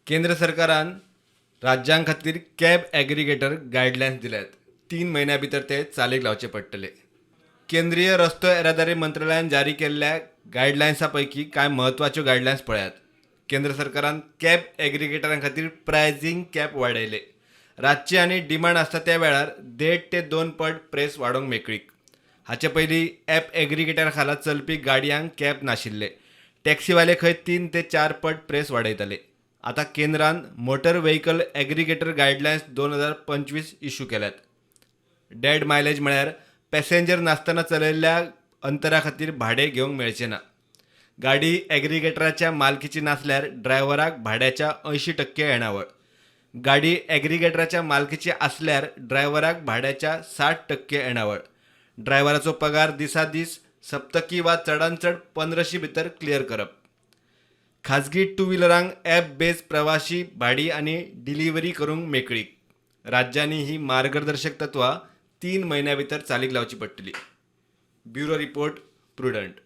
केंद्र सरकारान राज्यां खातीर कॅब एग्रिगेटर गायडलायन्स दिल्यात. 3 महिन्यां भितर ते चालीक लावचे पडटले. केंद्रीय रस्तो येरादारी मंत्रालयान जारी केल्ल्या गायडलायन्सा पैकी कांय म्हत्वाच्यो गायडलायन्स पळयात. केंद्र सरकारान कॅब एग्रिगेटरां खातीर प्रायझींग कॅप वाडयले. रातची आनी डिमांड आसता त्या वेळार 1.5 ते 2 पट प्रेस वाडोवंक मेकळीक. हाचे पयलीं ॲप एग्रिगेटरा खाला चलपी गाडयांक कॅप नाशिल्ले. टॅक्सीवाले खंय 3 ते 4 पट प्रेस वाडयताले. आतां केंद्रान motor vehicle aggregator guidelines 2025 issue केल्यात. डेड मायलेज म्हळ्यार पॅसेंजर नासतना चलयल्ल्या अंतरा खातीर भाडें घेवंक मेळचें ना. गाडी एग्रिगेटराच्या मालकीची नासल्यार ड्रायव्हराक भाड्याच्या 80% येणावळ. गाडी एग्रिगेटराच्या मालकीची आसल्यार ड्रायव्हराक भाड्याच्या 60% येणावळ. ड्रायव्हराचो पगार दिसा दीस सप्तकी वा चडांत चड 1500 भितर क्लियर करप. खाजगी टू व्हिलरांक ॲप बेज प्रवाशी भाडी आनी डिलिव्हरी करूंक मेकळीक. राज्यांनी ही मार्गदर्शक तत्वां 3 महिन्यां भितर चालीक लावची पडटली. Bureau report, prudent.